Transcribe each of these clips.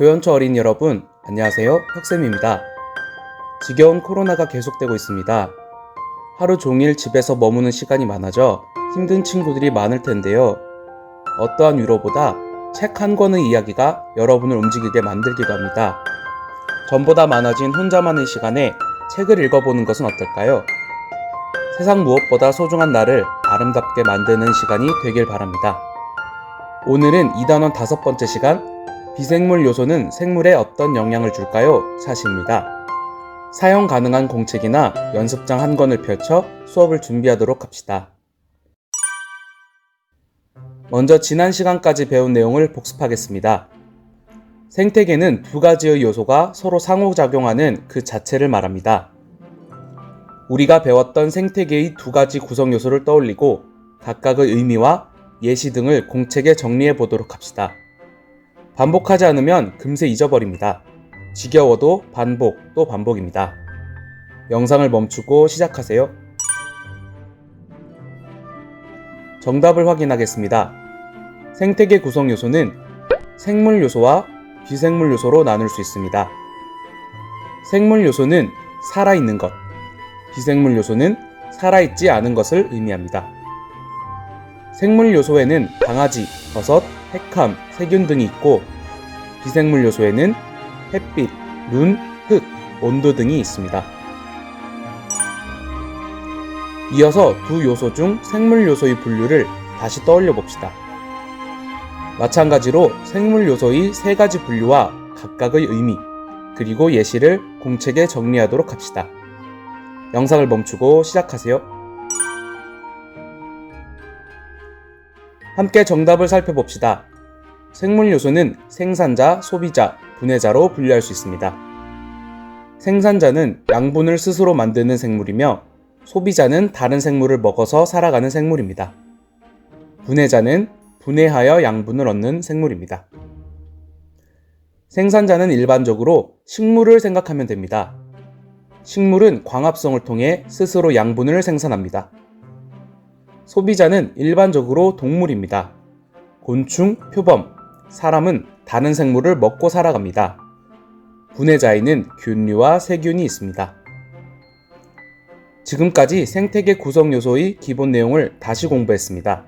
교연초 어린이 여러분, 안녕하세요. 혁쌤입니다. 지겨운 코로나가 계속되고 있습니다. 하루 종일 집에서 머무는 시간이 많아져 힘든 친구들이 많을 텐데요. 어떠한 위로보다 책 한 권의 이야기가 여러분을 움직이게 만들기도 합니다. 전보다 많아진 혼자만의 시간에 책을 읽어보는 것은 어떨까요? 세상 무엇보다 소중한 나를 아름답게 만드는 시간이 되길 바랍니다. 오늘은 2단원 5번째 시간, 비생물 요소는 생물에 어떤 영향을 줄까요? 사시입니다. 사용 가능한 공책이나 연습장 한 권을 펼쳐 수업을 준비하도록 합시다. 먼저 지난 시간까지 배운 내용을 복습하겠습니다. 생태계는 두 가지의 요소가 서로 상호작용하는 그 자체를 말합니다. 우리가 배웠던 생태계의 두 가지 구성 요소를 떠올리고 각각의 의미와 예시 등을 공책에 정리해 보도록 합시다. 반복하지 않으면 금세 잊어버립니다. 지겨워도 반복 또 반복입니다. 영상을 멈추고 시작하세요. 정답을 확인하겠습니다. 생태계 구성 요소는 생물 요소와 비생물 요소로 나눌 수 있습니다. 생물 요소는 살아있는 것, 비생물 요소는 살아있지 않은 것을 의미합니다. 생물 요소에는 강아지, 버섯, 핵함, 세균 등이 있고 비생물 요소에는 햇빛, 눈, 흙, 온도 등이 있습니다. 이어서 두 요소 중 생물 요소의 분류를 다시 떠올려 봅시다. 마찬가지로 생물 요소의 세 가지 분류와 각각의 의미, 그리고 예시를 공책에 정리하도록 합시다. 영상을 멈추고 시작하세요. 함께 정답을 살펴봅시다. 생물 요소는 생산자, 소비자, 분해자로 분류할 수 있습니다. 생산자는 양분을 스스로 만드는 생물이며 소비자는 다른 생물을 먹어서 살아가는 생물입니다. 분해자는 분해하여 양분을 얻는 생물입니다. 생산자는 일반적으로 식물을 생각하면 됩니다. 식물은 광합성을 통해 스스로 양분을 생산합니다. 소비자는 일반적으로 동물입니다. 곤충, 표범, 사람은 다른 생물을 먹고 살아갑니다. 분해자에는 균류와 세균이 있습니다. 지금까지 생태계 구성 요소의 기본 내용을 다시 공부했습니다.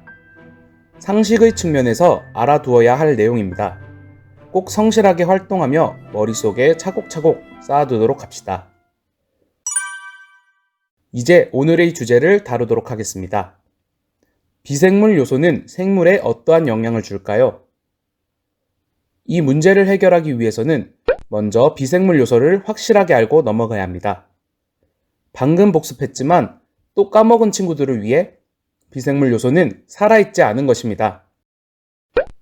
상식의 측면에서 알아두어야 할 내용입니다. 꼭 성실하게 활동하며 머릿속에 차곡차곡 쌓아두도록 합시다. 이제 오늘의 주제를 다루도록 하겠습니다. 비생물 요소는 생물에 어떠한 영향을 줄까요? 이 문제를 해결하기 위해서는 먼저 비생물 요소를 확실하게 알고 넘어가야 합니다. 방금 복습했지만 또 까먹은 친구들을 위해 비생물 요소는 살아있지 않은 것입니다.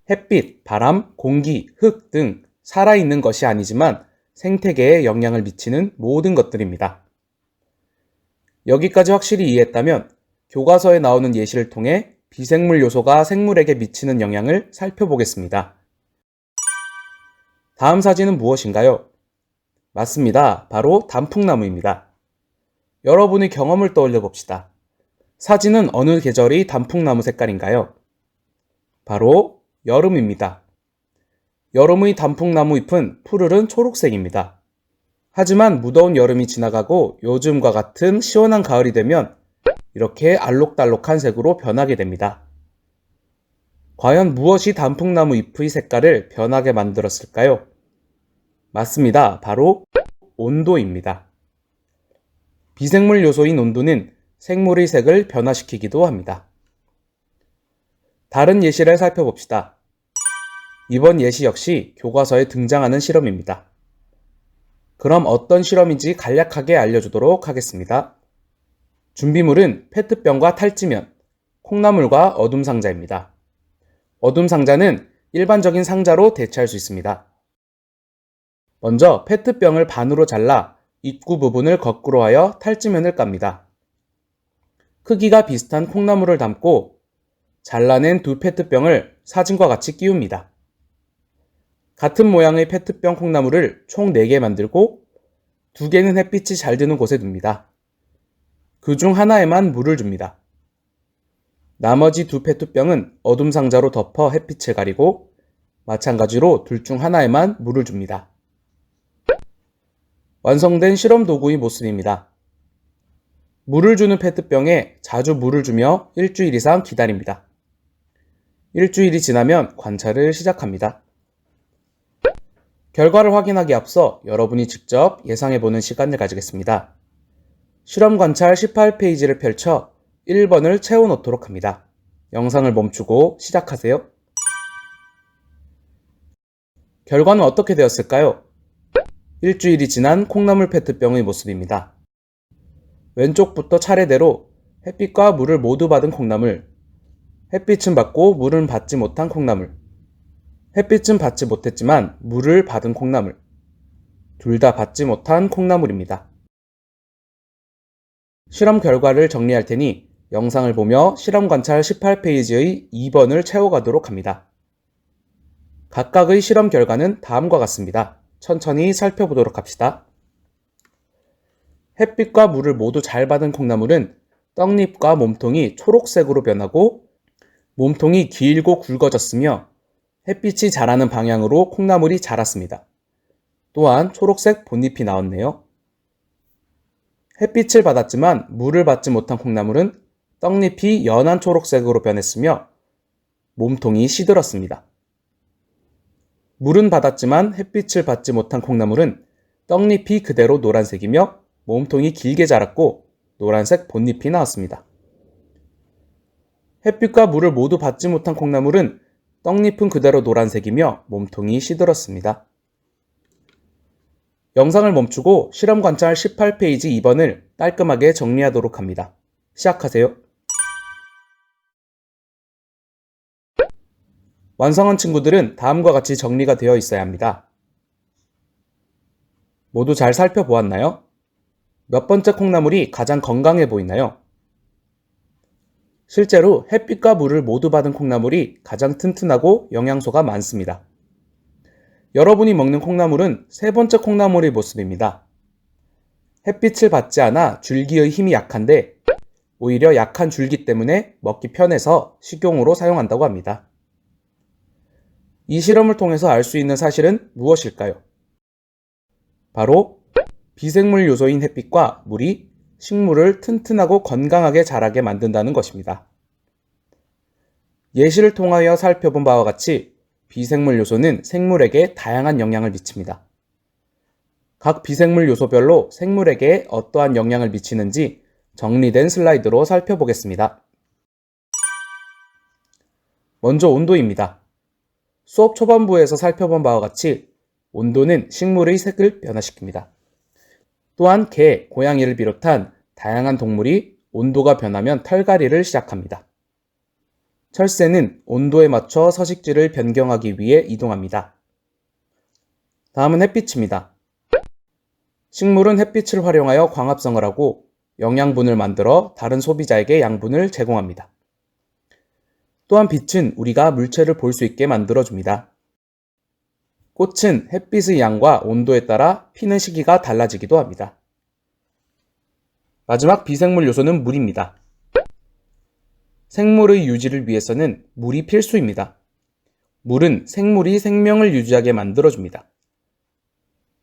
햇빛, 바람, 공기, 흙 등 살아있는 것이 아니지만 생태계에 영향을 미치는 모든 것들입니다. 여기까지 확실히 이해했다면 교과서에 나오는 예시를 통해 비생물 요소가 생물에게 미치는 영향을 살펴보겠습니다. 다음 사진은 무엇인가요? 맞습니다. 바로 단풍나무입니다. 여러분의 경험을 떠올려 봅시다. 사진은 어느 계절의 단풍나무 색깔인가요? 바로 여름입니다. 여름의 단풍나무 잎은 푸르른 초록색입니다. 하지만 무더운 여름이 지나가고 요즘과 같은 시원한 가을이 되면 이렇게 알록달록한 색으로 변하게 됩니다. 과연 무엇이 단풍나무 잎의 색깔을 변하게 만들었을까요? 맞습니다. 바로 온도입니다. 비생물 요소인 온도는 생물의 색을 변화시키기도 합니다. 다른 예시를 살펴봅시다. 이번 예시 역시 교과서에 등장하는 실험입니다. 그럼 어떤 실험인지 간략하게 알려주도록 하겠습니다. 준비물은 페트병과 탈지면, 콩나물과 어둠 상자입니다. 어둠 상자는 일반적인 상자로 대체할 수 있습니다. 먼저 페트병을 반으로 잘라 입구 부분을 거꾸로 하여 탈지면을 깝니다. 크기가 비슷한 콩나물을 담고 잘라낸 두 페트병을 사진과 같이 끼웁니다. 같은 모양의 페트병 콩나물을 총 4개 만들고 2개는 햇빛이 잘 드는 곳에 둡니다. 그 중 하나에만 물을 줍니다. 나머지 두 페트병은 어둠 상자로 덮어 햇빛을 가리고 마찬가지로 둘 중 하나에만 물을 줍니다. 완성된 실험 도구의 모습입니다. 물을 주는 페트병에 자주 물을 주며 일주일 이상 기다립니다. 일주일이 지나면 관찰을 시작합니다. 결과를 확인하기 앞서 여러분이 직접 예상해보는 시간을 가지겠습니다. 실험 관찰 18페이지를 펼쳐 1번을 채워놓도록 합니다. 영상을 멈추고 시작하세요. 결과는 어떻게 되었을까요? 일주일이 지난 콩나물 페트병의 모습입니다. 왼쪽부터 차례대로 햇빛과 물을 모두 받은 콩나물, 햇빛은 받고 물은 받지 못한 콩나물, 햇빛은 받지 못했지만 물을 받은 콩나물, 둘 다 받지 못한 콩나물입니다. 실험 결과를 정리할 테니 영상을 보며 실험 관찰 18페이지의 2번을 채워가도록 합니다. 각각의 실험 결과는 다음과 같습니다. 천천히 살펴보도록 합시다. 햇빛과 물을 모두 잘 받은 콩나물은 떡잎과 몸통이 초록색으로 변하고 몸통이 길고 굵어졌으며 햇빛이 자라는 방향으로 콩나물이 자랐습니다. 또한 초록색 본잎이 나왔네요. 햇빛을 받았지만 물을 받지 못한 콩나물은 떡잎이 연한 초록색으로 변했으며 몸통이 시들었습니다. 물은 받았지만 햇빛을 받지 못한 콩나물은 떡잎이 그대로 노란색이며 몸통이 길게 자랐고 노란색 본잎이 나왔습니다. 햇빛과 물을 모두 받지 못한 콩나물은 떡잎은 그대로 노란색이며 몸통이 시들었습니다. 영상을 멈추고 실험 관찰 18페이지 2번을 깔끔하게 정리하도록 합니다. 시작하세요. 완성한 친구들은 다음과 같이 정리가 되어 있어야 합니다. 모두 잘 살펴보았나요? 몇 번째 콩나물이 가장 건강해 보이나요? 실제로 햇빛과 물을 모두 받은 콩나물이 가장 튼튼하고 영양소가 많습니다. 여러분이 먹는 콩나물은 세 번째 콩나물의 모습입니다. 햇빛을 받지 않아 줄기의 힘이 약한데 오히려 약한 줄기 때문에 먹기 편해서 식용으로 사용한다고 합니다. 이 실험을 통해서 알 수 있는 사실은 무엇일까요? 바로 비생물 요소인 햇빛과 물이 식물을 튼튼하고 건강하게 자라게 만든다는 것입니다. 예시를 통하여 살펴본 바와 같이 비생물 요소는 생물에게 다양한 영향을 미칩니다. 각 비생물 요소별로 생물에게 어떠한 영향을 미치는지 정리된 슬라이드로 살펴보겠습니다. 먼저 온도입니다. 수업 초반부에서 살펴본 바와 같이 온도는 식물의 색을 변화시킵니다. 또한 개, 고양이를 비롯한 다양한 동물이 온도가 변하면 털갈이를 시작합니다. 철새는 온도에 맞춰 서식지를 변경하기 위해 이동합니다. 다음은 햇빛입니다. 식물은 햇빛을 활용하여 광합성을 하고 영양분을 만들어 다른 소비자에게 양분을 제공합니다. 또한 빛은 우리가 물체를 볼 수 있게 만들어줍니다. 꽃은 햇빛의 양과 온도에 따라 피는 시기가 달라지기도 합니다. 마지막 비생물 요소는 물입니다. 생물의 유지를 위해서는 물이 필수입니다. 물은 생물이 생명을 유지하게 만들어줍니다.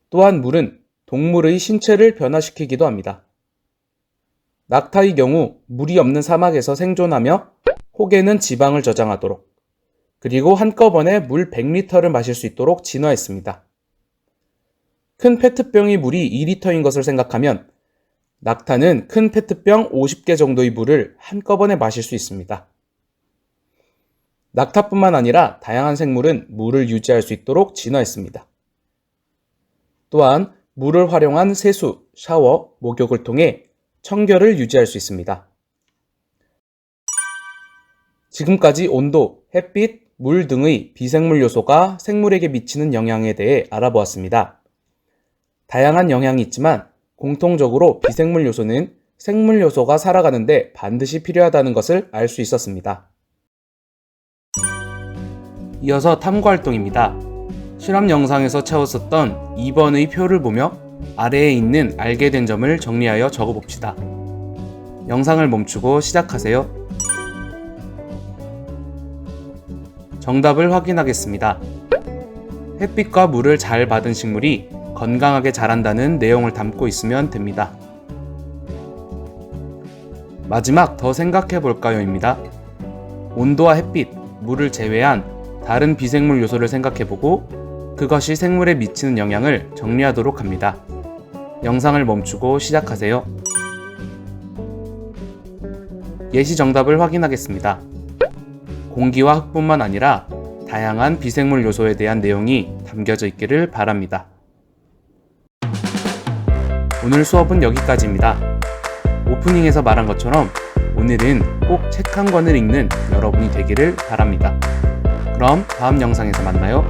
또한 물은 동물의 신체를 변화시키기도 합니다. 낙타의 경우 물이 없는 사막에서 생존하며 혹에는 지방을 저장하도록 그리고 한꺼번에 물 100리터를 마실 수 있도록 진화했습니다. 큰 페트병의 물이 2리터인 것을 생각하면 낙타는 큰 페트병 50개 정도의 물을 한꺼번에 마실 수 있습니다. 낙타뿐만 아니라 다양한 생물은 물을 유지할 수 있도록 진화했습니다. 또한 물을 활용한 세수, 샤워, 목욕을 통해 청결을 유지할 수 있습니다. 지금까지 온도, 햇빛, 물 등의 비생물 요소가 생물에게 미치는 영향에 대해 알아보았습니다. 다양한 영향이 있지만 공통적으로 비생물 요소는 생물 요소가 살아가는데 반드시 필요하다는 것을 알 수 있었습니다. 이어서 탐구 활동입니다. 실험 영상에서 채웠었던 2번의 표를 보며 아래에 있는 알게 된 점을 정리하여 적어봅시다. 영상을 멈추고 시작하세요. 정답을 확인하겠습니다. 햇빛과 물을 잘 받은 식물이 건강하게 자란다는 내용을 담고 있으면 됩니다. 마지막 더 생각해 볼까요입니다. 온도와 햇빛, 물을 제외한 다른 비생물 요소를 생각해보고 그것이 생물에 미치는 영향을 정리하도록 합니다. 영상을 멈추고 시작하세요. 예시 정답을 확인하겠습니다. 공기와 흙뿐만 아니라 다양한 비생물 요소에 대한 내용이 담겨져 있기를 바랍니다. 오늘 수업은 여기까지입니다. 오프닝에서 말한 것처럼 오늘은 꼭 책 한 권을 읽는 여러분이 되기를 바랍니다. 그럼 다음 영상에서 만나요.